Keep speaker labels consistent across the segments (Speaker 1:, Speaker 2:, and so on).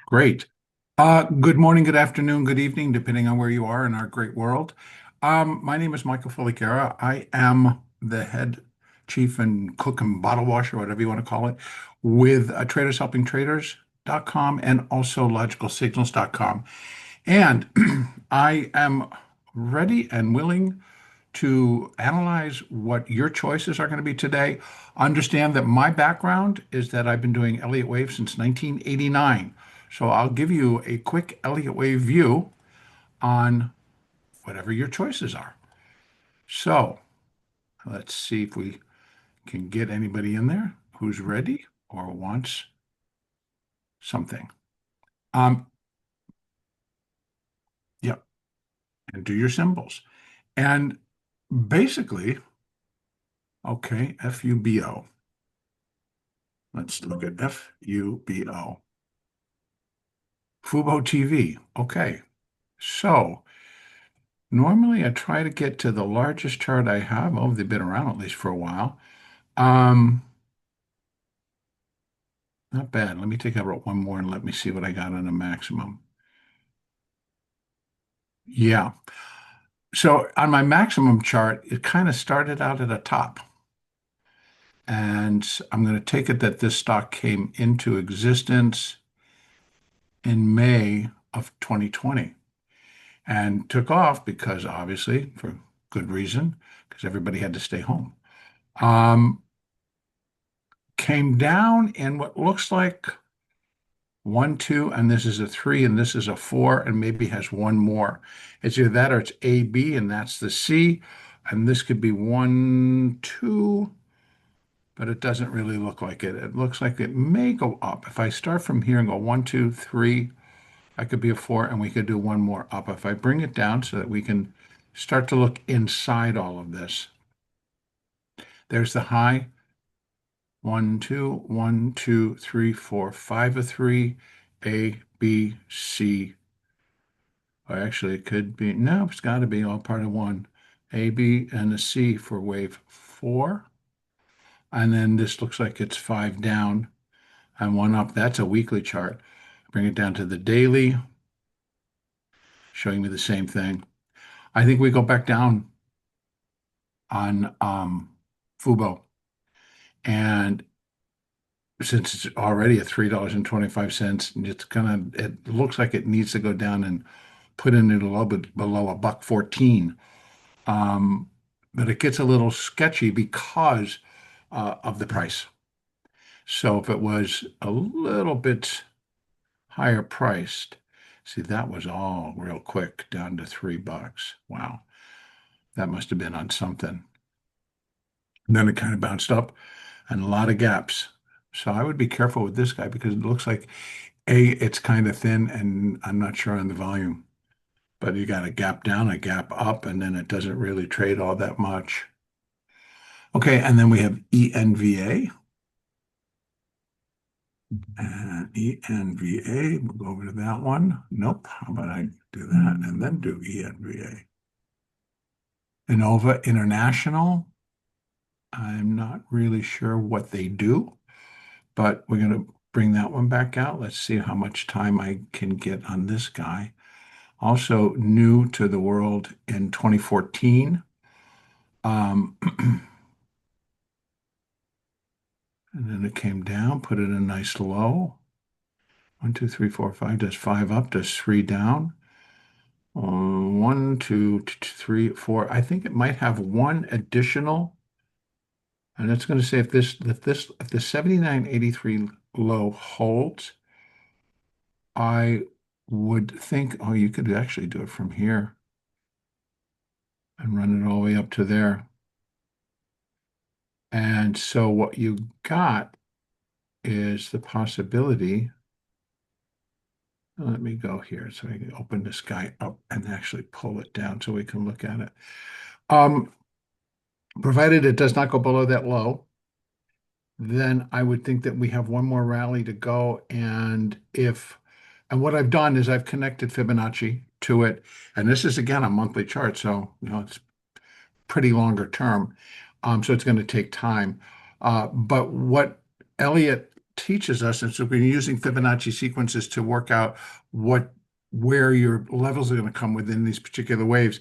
Speaker 1: Great. Good morning, good afternoon, good evening, depending on where you are in our great world. My name is Michael Filighera. I am the head chief and cook and bottle washer, whatever you want to call it, with TradersHelpingTraders.com and also LogicalSignals.com. And I am ready and willing to analyze what your choices are going to be today. Understand that my background is that I've been doing Elliott Wave since 1989. So I'll give you a quick Elliott Wave view on whatever your choices are. So let's see if we can get anybody in there who's ready or wants something. Um, yeah, and do your symbols. And basically, okay, FUBO. Let's look at FUBO. Fubo TV. Okay. So normally I try to get to the largest chart I have. Oh, they've been around at least for a while. Um, Not bad. Let me take out one more and let me see what I got on a maximum. Yeah. So on my maximum chart, it kind of started out at a top. And I'm going to take it that this stock came into existence in May of 2020 and took off because obviously, for good reason, because everybody had to stay home. Um, Came down in what looks like one, two, and this is a three, and this is a four, and maybe has one more. It's either that or it's A, B, and that's the C. And this could be one, two, but it doesn't really look like it. It looks like it may go up. If I start from here and go one, two, three, I could be a four, and we could do one more up. If I bring it down so that we can start to look inside all of this, there's the high. One, two, three, four, five of three, A, B, C. Or actually, it could be, no, it's got to be all part of one. A, B, and a C for wave four. And then this looks like it's five down and one up. That's a weekly chart. Bring it down to the daily, showing me the same thing. I think we go back down on Fubo. And since it's already at $3.25, it looks like it needs to go down and put in it a little bit below a buck 14. But it gets a little sketchy because of the price. So if it was a little bit higher priced, see, that was all real quick down to $3. Wow, that must have been on something. And then it kind of bounced up and a lot of gaps. So I would be careful with this guy because it looks like it's kind of thin and I'm not sure on the volume. But you got a gap down, a gap up, and then it doesn't really trade all that much. Okay, and then we have ENVA. And ENVA, we'll go over to that one. Nope. How about I do that and then do ENVA? Innova International. I'm not really sure what they do, but we're going to bring that one back out. Let's see how much time I can get on this guy. Also new to the world in 2014. Um, and then it came down, put it in a nice low. One, two, three, four, five. Does five up, does three down. One, two, three, four. I think it might have one additional, and it's going to say if the 79.83 low holds, I would think, oh, you could actually do it from here and run it all the way up to there. And so what you got is the possibility. Let me go here so I can open this guy up and actually pull it down so we can look at it. Um, Provided it does not go below that low, then I would think that we have one more rally to go. And what I've done is I've connected Fibonacci to it. And this is again a monthly chart, so it's pretty longer term. So it's going to take time. But what Elliott teaches us, and so we're using Fibonacci sequences to work out what where your levels are going to come within these particular waves.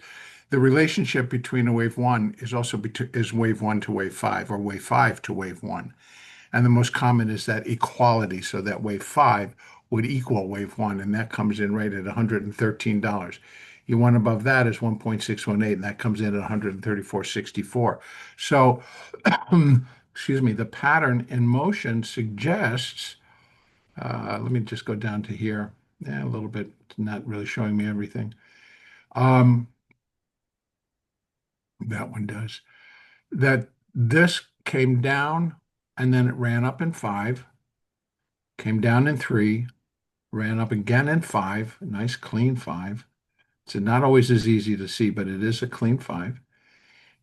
Speaker 1: The relationship between a wave one is also is wave one to wave five, or wave five to wave one. And the most common is that equality, so that wave five would equal wave one, and that comes in right at $113. Your one above that is 1.618, and that comes in at 134.64. So, excuse me, the pattern in motion suggests, let me just go down to here. Yeah, a little bit, not really showing me everything. Um, that one does. That this came down and then it ran up in five, came down in three, ran up again in five, a nice clean five. It's not always as easy to see, but it is a clean five.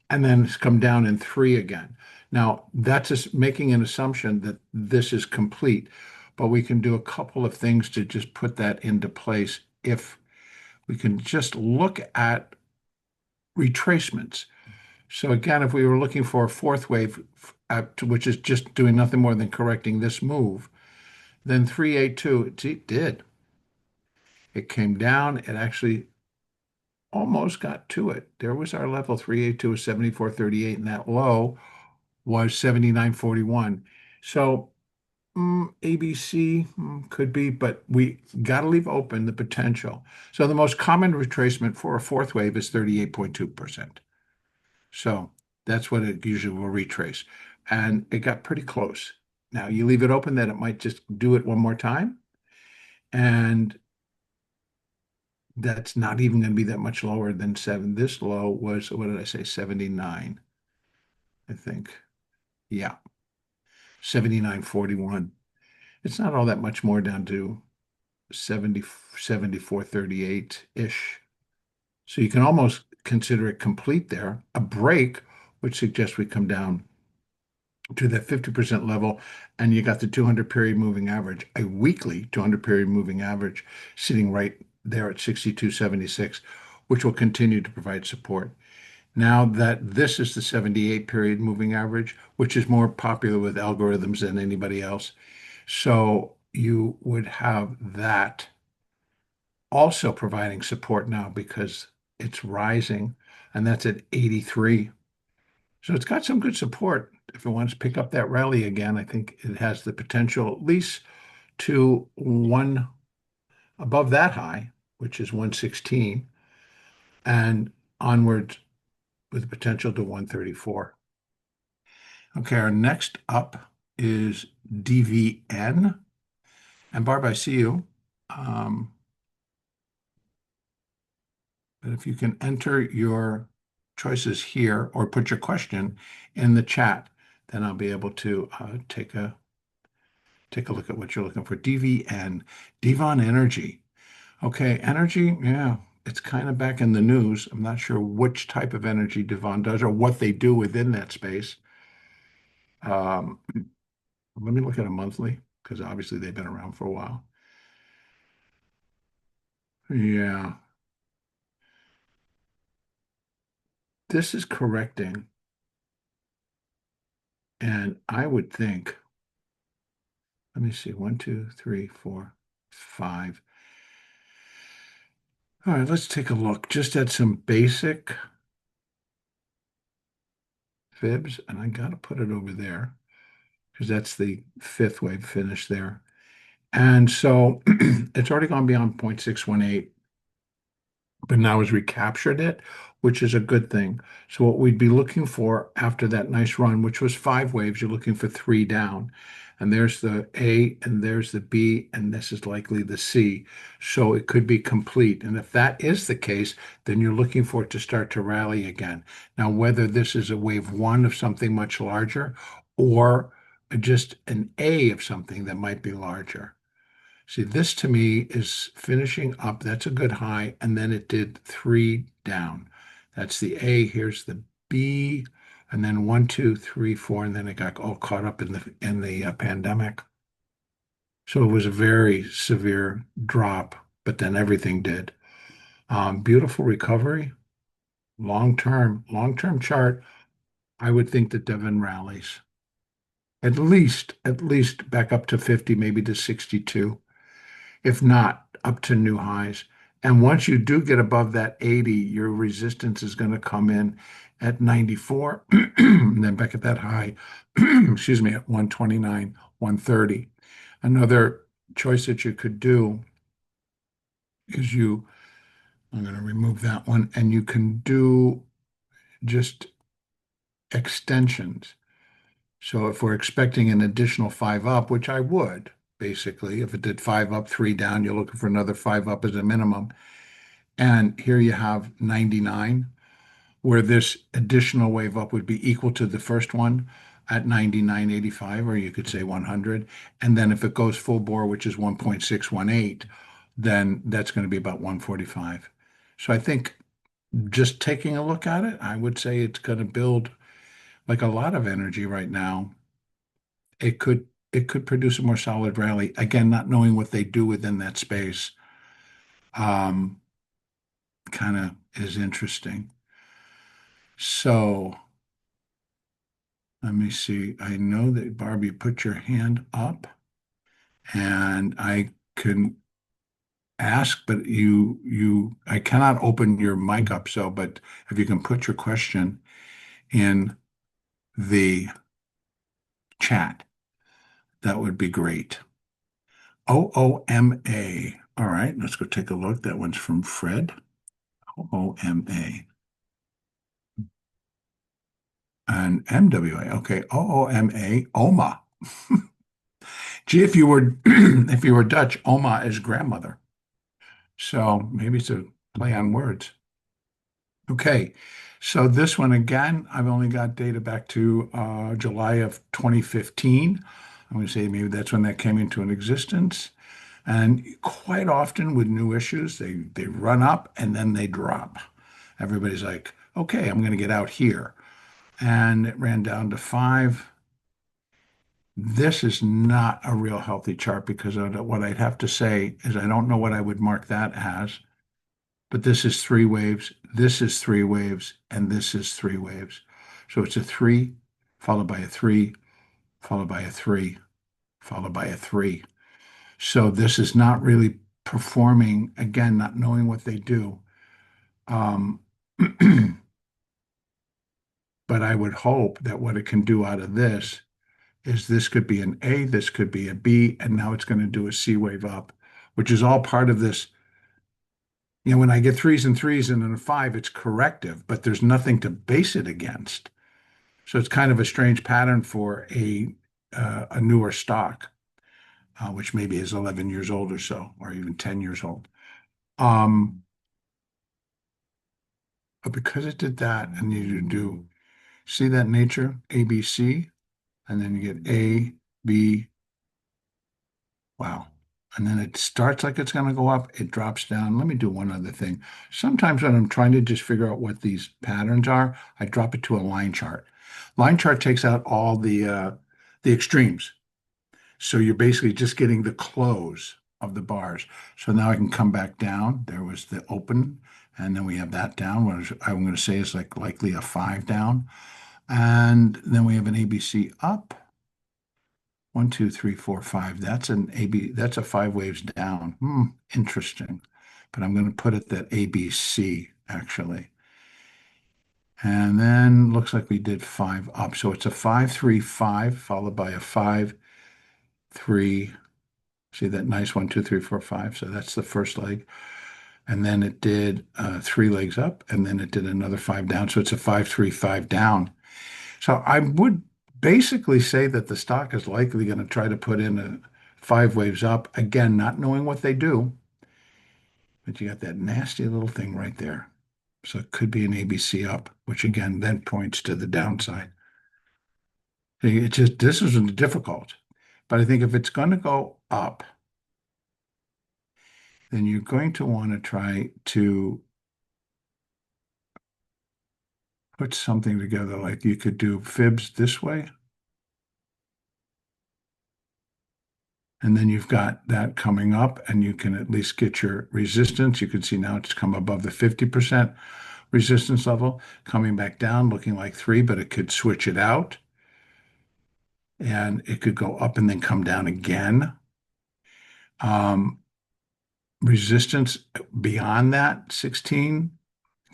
Speaker 1: And then it's come down in three again. Now, that's just making an assumption that this is complete, but we can do a couple of things to just put that into place. If we can just look at retracements. So again, if we were looking for a fourth wave, which is just doing nothing more than correcting this move, then 382, it did. It came down. It actually almost got to it. There was our level. 382 is 74.38, and that low was 79.41. So ABC could be, but we got to leave open the potential. So the most common retracement for a fourth wave is 38.2%. So that's what it usually will retrace. And it got pretty close. Now you leave it open that it might just do it one more time. And that's not even going to be that much lower than seven. This low was, what did I say, 79, I think. Yeah, 79.41. It's not all that much more down to 70, 74.38-ish. So you can almost consider it complete there. A break, which suggests we come down to that 50% level, and you got the 200 period moving average, a weekly 200 period moving average sitting right there at 62.76, which will continue to provide support. Now that this is the 78 period moving average, which is more popular with algorithms than anybody else. So you would have that also providing support now because it's rising, and that's at 83. So it's got some good support. If it wants to pick up that rally again, I think it has the potential at least to one above that high, which is 116, and onwards with the potential to 134. Okay, our next up is DVN. And Barb, I see you. Um, but if you can enter your choices here or put your question in the chat, then I'll be able to take a look at what you're looking for. DVN, Devon Energy. Okay, energy, yeah, it's kind of back in the news. I'm not sure which type of energy Devon does or what they do within that space. Um, Let me look at a monthly because obviously they've been around for a while. Yeah, this is correcting. And I would think, let me see, one, two, three, four, five. All right, let's take a look just at some basic fibs. And I got to put it over there because that's the fifth wave finish there. And so it's already gone beyond 0.618, but now has recaptured it, which is a good thing. So what we'd be looking for after that nice run, which was five waves, you're looking for three down. And there's the A, and there's the B, and this is likely the C. So it could be complete. And if that is the case, then you're looking for it to start to rally again. Now, whether this is a wave one of something much larger or just an A of something that might be larger. See, this to me is finishing up. That's a good high. And then it did three down. That's the A. Here's the B. And then one, two, three, four. And then it got all caught up in the pandemic. So it was a very severe drop, but then everything did. Beautiful recovery. Long term chart. I would think that Devon rallies. at least back up to 50, maybe to 62, if not up to new highs. And once you do get above that 80, your resistance is going to come in at 94, and then back at that high, excuse me, at 129, 130. Another choice that you could do is I'm going to remove that one, and you can do just extensions. So if we're expecting an additional five up, which I would, basically, if it did five up, three down, you're looking for another five up as a minimum. And here you have 99, where this additional wave up would be equal to the first one at 99.85, or you could say 100. And then if it goes full bore, which is 1.618, then that's going to be about 145. So I think just taking a look at it, I would say it's going to build like a lot of energy right now. It could produce a more solid rally. Again, not knowing what they do within that space, um, kind of is interesting. So let me see. I know that Barbie put your hand up, and I can ask, but I cannot open your mic up. So, but if you can put your question in the chat, that would be great. OOMA. All right, let's go take a look. That one's from Fred. OOMA. And MWA. Okay, OOMA. Oma. Gee, if you were Dutch, Oma is grandmother. So maybe it's a play on words. Okay, so this one again, I've only got data back to July of 2015. I'm going to say maybe that's when that came into an existence. And quite often with new issues, they run up and then they drop. Everybody's like, okay, I'm going to get out here. And it ran down to 5. This is not a real healthy chart because what I'd have to say is I don't know what I would mark that as, but this is 3 waves, this is 3 waves, and this is 3 waves. So it's a 3, followed by a 3, followed by a 3, followed by a 3. So this is not really performing, again, not knowing what they do. Um, but I would hope that what it can do out of this is this could be an A, this could be a B, and now it's going to do a C wave up, which is all part of this. When I get threes and threes and then a 5, it's corrective, but there's nothing to base it against. So it's kind of a strange pattern for a newer stock, which maybe is 11 years old or so, or even 10 years old. But because it did that, and you do see that nature, A, B, C, and then you get A, B, wow. And then it starts like it's going to go up, it drops down. Let me do one other thing. Sometimes when I'm trying to just figure out what these patterns are, I drop it to a line chart. Line chart takes out all the extremes. So you're basically just getting the close of the bars. So now I can come back down. There was the open, and then we have that down, which I'm going to say is like likely a 5 down. And then we have an ABC up. 1, 2, 3, 4, 5. That's an AB. That's a 5 waves down. Interesting. But I'm going to put it that ABC actually. And then looks like we did 5 up. So it's a 5, 3, 5 followed by a 5, 3. See that nice 1, 2, 3, 4, 5. So that's the first leg. And then it did 3 legs up, and then it did another 5 down. So it's a 5, 3, 5 down. So I would basically say that the stock is likely going to try to put in a 5 waves up. Again, not knowing what they do, but you got that nasty little thing right there. So it could be an ABC up, which again then points to the downside. It's just this is difficult. But I think if it's going to go up, then you're going to want to try to put something together like you could do fibs this way. And then you've got that coming up, and you can at least get your resistance. You can see now it's come above the 50% resistance level, coming back down, looking like 3, but it could switch it out. and it could go up and then come down again. Um, Resistance beyond that, 16,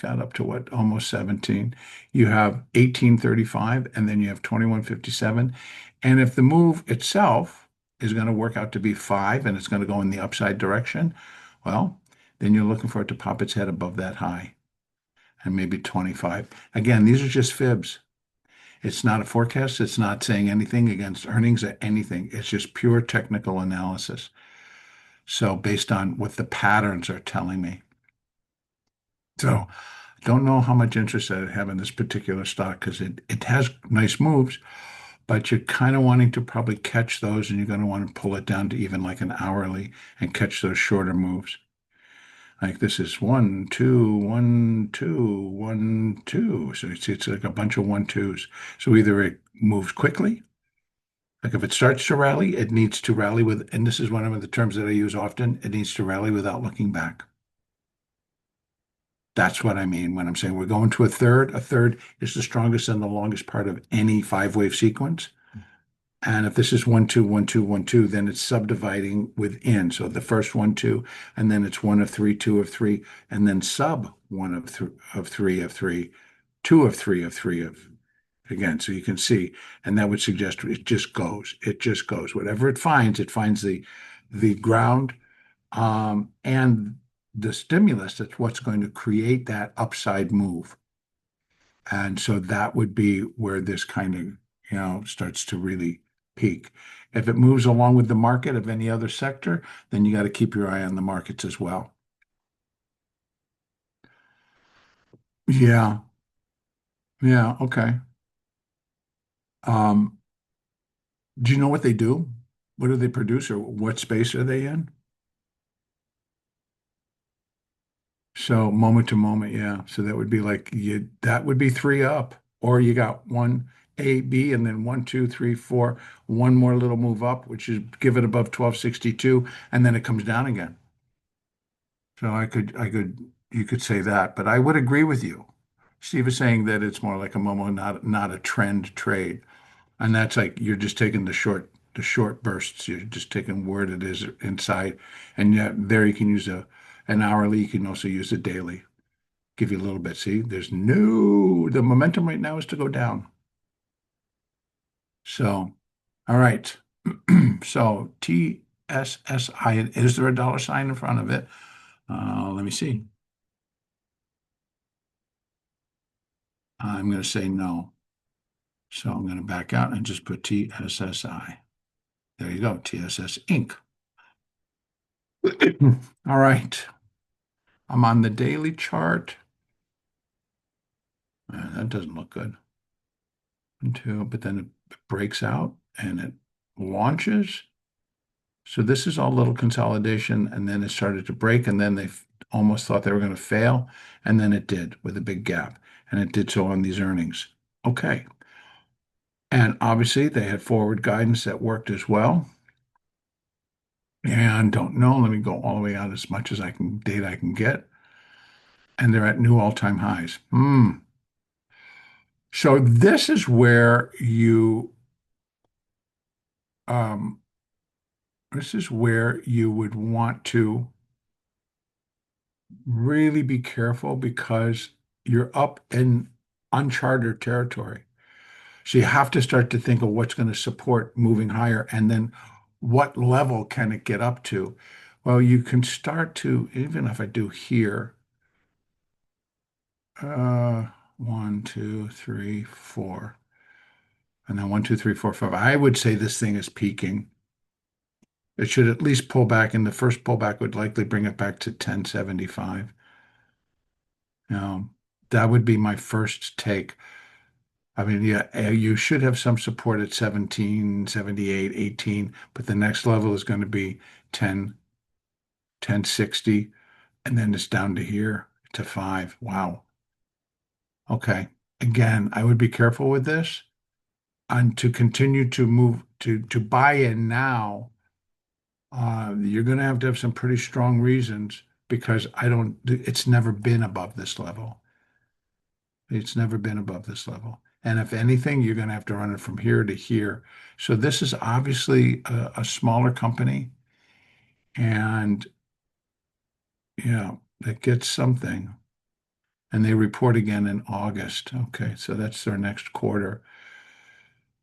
Speaker 1: got up to what, almost 17. You have 1835, and then you have 2157. And if the move itself is going to work out to be five and it's going to go in the upside direction, well, then you're looking for it to pop its head above that high and maybe 25. Again, these are just fibs. It's not a forecast. It's not saying anything against earnings or anything. It's just pure technical analysis. So based on what the patterns are telling me. So I don't know how much interest I have in this particular stock because it has nice moves, but you're kind of wanting to probably catch those and you're going to want to pull it down to even like an hourly and catch those shorter moves. Like this is one, two, one, two, one, two. So it's like a bunch of one, twos. So either it moves quickly, like if it starts to rally, it needs to rally with, and this is one of the terms that I use often, it needs to rally without looking back. That's what I mean when I'm saying we're going to a third. A third is the strongest and the longest part of any five-wave sequence. And if this is one, two, one, two, one, two, then it's subdividing within. So the first one, two, and then it's one of three, two of three, and then sub one of, of three of three, two of three of three of again. So you can see, and that would suggest it just goes. It just goes. Whatever it finds the ground and the stimulus. That's what's going to create that upside move. And so that would be where this kind of, starts to really peak. If it moves along with the market of any other sector, then you got to keep your eye on the markets as well. Yeah, yeah, okay. Um, do you know what they do? What do they produce or what space are they in? So moment to moment, yeah. So that would be like that would be three up. Or you got one A, B, and then one, two, three, four, one more little move up, which is give it above 1262, and then it comes down again. So you could say that, but I would agree with you. Steve is saying that it's more like a Momo, not a trend trade. And that's like you're just taking the short bursts. You're just taking where it is inside. And yet there you can use an hourly, you can also use a daily. Give you a little bit. See, the momentum right now is to go down. So, all right. So TSSI, is there a dollar sign in front of it? Let me see. I'm going to say no. So I'm going to back out and just put TSSI. There you go, TSS Inc. All right. I'm on the daily chart. That doesn't look good. But then it breaks out and it launches. So this is all little consolidation, and then it started to break, and then they almost thought they were going to fail, and then it did with a big gap, and it did so on these earnings. Okay. And obviously they had forward guidance that worked as well. And don't know, let me go all the way out as much as data I can get. And they're at new all-time highs. So um, this is where you would want to really be careful because you're up in uncharted territory. So you have to start to think of what's going to support moving higher and then what level can it get up to? Well, you can start to, even if I do here, uh, one, two, three, four, and then one, two, three, four, five. I would say this thing is peaking. It should at least pull back, and the first pullback would likely bring it back to 1075. That would be my first take. I mean, yeah, you should have some support at 17, 78, 18, but the next level is going to be 10, 1060, and then it's down to here to 5. Wow. Okay. Again, I would be careful with this and to continue to move to buy in now. You're going to have some pretty strong reasons because it's never been above this level. It's never been above this level. And if anything, you're going to have to run it from here to here. So this is obviously a smaller company, and yeah, that gets something. And they report again in August. Okay, so that's their next quarter.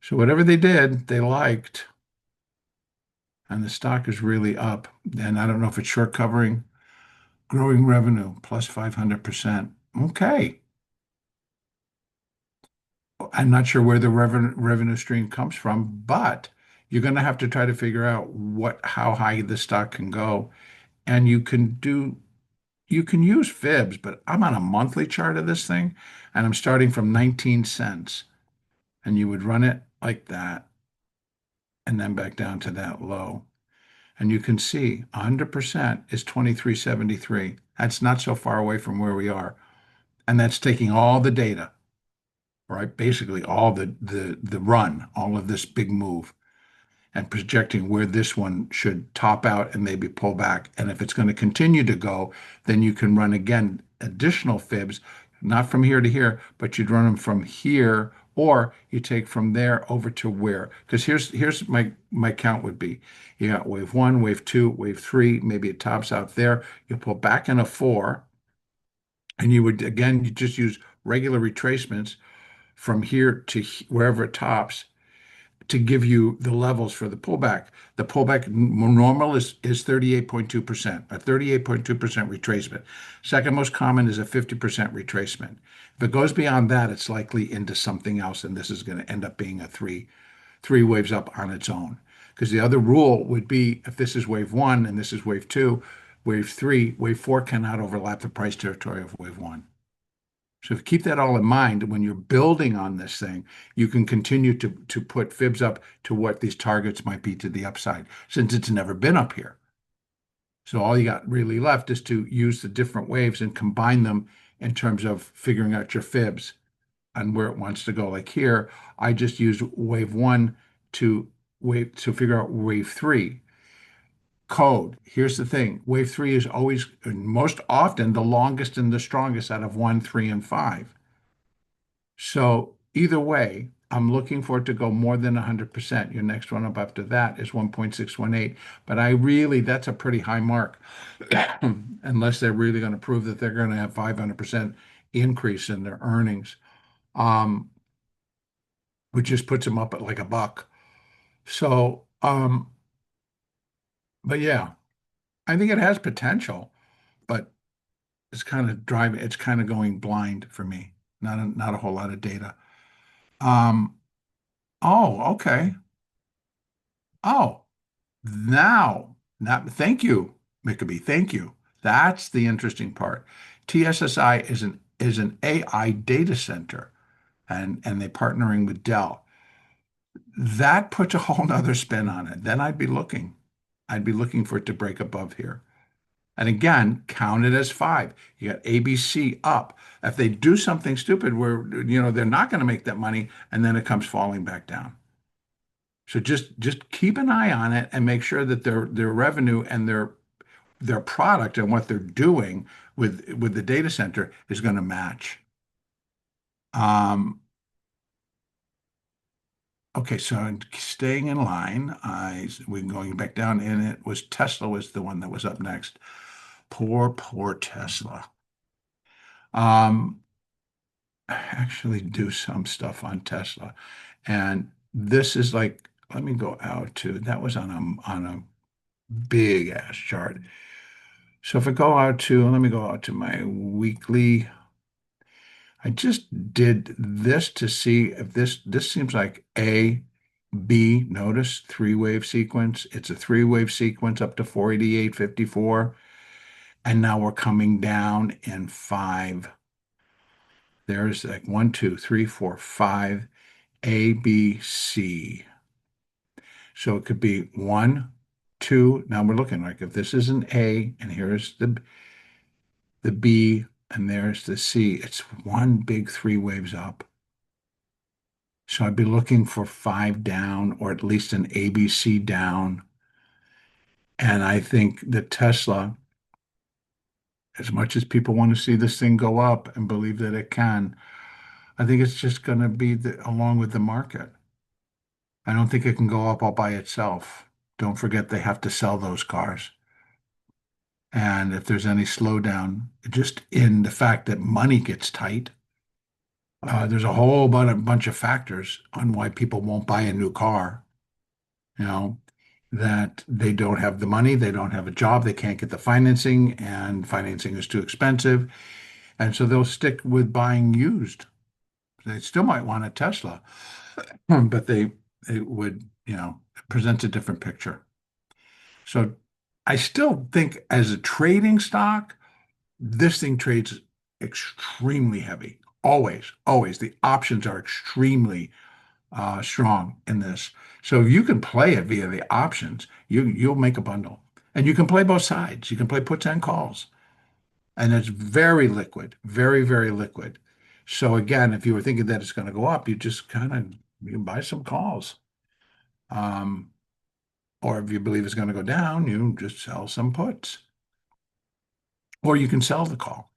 Speaker 1: So whatever they did, they liked, and the stock is really up. And I don't know if it's short covering, growing revenue plus 500%. Okay. I'm not sure where the revenue stream comes from, but you're going to have to try to figure out how high the stock can go. And you can use fibs, but I'm on a monthly chart of this thing, and I'm starting from 19 cents. And you would run it like that and then back down to that low. And you can see 100% is 23.73. That's not so far away from where we are. And that's taking all the data, right? Basically all the run, all of this big move, and projecting where this one should top out and maybe pull back. And if it's going to continue to go, then you can run again additional fibs, not from here to here, but you'd run them from here, or you take from there over to where. Because here's my count would be. You got wave one, wave two, wave three, maybe it tops out there. You pull back in a four, and you would again you just use regular retracements from here to wherever it tops to give you the levels for the pullback. The pullback normal is 38.2%, a 38.2% retracement. Second most common is a 50% retracement. If it goes beyond that, it's likely into something else, and this is going to end up being a three waves up on its own. Because the other rule would be if this is wave one and this is wave two, wave three, wave four cannot overlap the price territory of wave one. So if you keep that all in mind, when you're building on this thing, you can continue to put fibs up to what these targets might be to the upside, since it's never been up here. So all you got really left is to use the different waves and combine them in terms of figuring out your fibs and where it wants to go. Like here, I just used wave one to figure out wave three. Code. Here's the thing. Wave three is always most often the longest and the strongest out of one, three, and five. So either way, I'm looking for it to go more than 100%. Your next one up after that is 1.618. But that's a pretty high mark, unless they're really going to prove that they're going to have 500% increase in their earnings, um, which just puts them up at like a buck. So, but yeah, I think it has potential, but it's kind of going blind for me. Not a whole lot of data. Um, oh, okay. Oh. Now, thank you, Mickey. Thank you. That's the interesting part. TSSI is an AI data center, and they're partnering with Dell. That puts a whole nother spin on it. Then I'd be looking. I'd be looking for it to break above here. And again, count it as five. You got ABC up. If they do something stupid where they're not going to make that money, and then it comes falling back down. So just keep an eye on it and make sure that their revenue and their product and what they're doing with the data center is going to match. Um, okay, so staying in line, we're going back down, and it was Tesla was the one that was up next. Poor Tesla. I actually do some stuff on Tesla, and this is like, let me go out to that was on a big ass chart. So if I go out to, let me go out to my weekly. I just did this to see if this seems like A, B, notice three-wave sequence. It's a three-wave sequence up to 488.54. And now we're coming down in five. There's like one, two, three, four, five, A, B, C. So it could be one, two. Now we're looking like if this is an A and here's the B and there's the C, it's one big three waves up. So I'd be looking for five down or at least an ABC down. And I think that Tesla, as much as people want to see this thing go up and believe that it can, I think it's just going to be along with the market. I don't think it can go up all by itself. Don't forget they have to sell those cars. And if there's any slowdown, just in the fact that money gets tight, there's a whole bunch of factors on why people won't buy a new car. You know, that they don't have the money, they don't have a job, they can't get the financing, and financing is too expensive. And so they'll stick with buying used. They still might want a Tesla, but they would, it presents a different picture. So I still think as a trading stock, this thing trades extremely heavy. Always, always. The options are extremely strong in this. So if you can play it via the options, you'll make a bundle. And you can play both sides. You can play puts and calls. And it's very liquid, very, very liquid. So again, if you were thinking that it's going to go up, you just kind of you can buy some calls. Um, or if you believe it's going to go down, you just sell some puts. Or you can sell the call.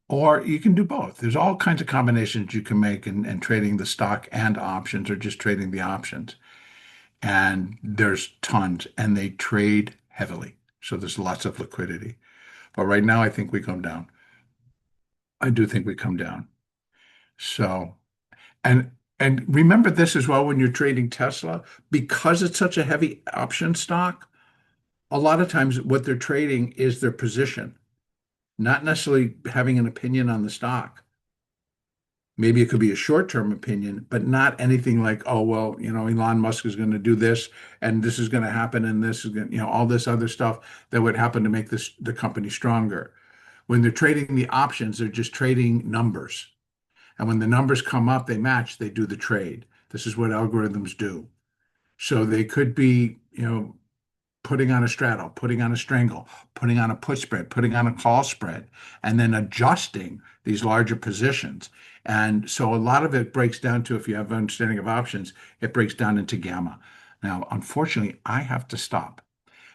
Speaker 1: Or you can do both. There's all kinds of combinations you can make in trading the stock and options or just trading the options. And there's tons, and they trade heavily. So there's lots of liquidity. But right now, I think we come down. I do think we come down. So, and and remember this as well when you're trading Tesla, because it's such a heavy option stock, a lot of times what they're trading is their position, not necessarily having an opinion on the stock. Maybe it could be a short-term opinion, but not anything like, oh, well, Elon Musk is going to do this and this is going to happen and this is going to, all this other stuff that would happen to make the company stronger. When they're trading the options, they're just trading numbers. And when the numbers come up, they match, they do the trade. This is what algorithms do. So they could be, putting on a straddle, putting on a strangle, putting on a put spread, putting on a call spread, and then adjusting these larger positions. And so a lot of it breaks down to, if you have an understanding of options, it breaks down into gamma. Now, unfortunately, I have to stop.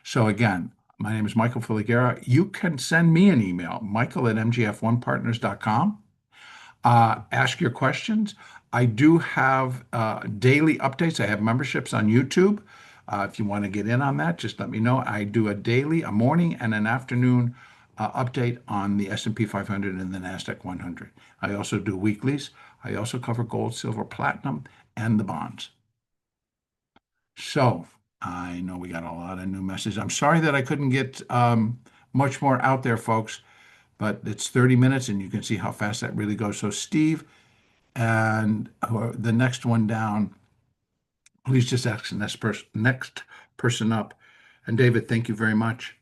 Speaker 1: So again, my name is Michael Filighera. You can send me an email, michael at mgf1partners.com. Ask your questions. I do have daily updates. I have memberships on YouTube. If you want to get in on that, just let me know. I do a daily, a morning, and an afternoon update on the S&P 500 and the NASDAQ 100. I also do weeklies. I also cover gold, silver, platinum, and the bonds. So I know we got a lot of new messages. I'm sorry that I couldn't get much more out there, folks, but it's 30 minutes and you can see how fast that really goes. So Steve, and the next one down, please just ask the next person up. And David, thank you very much.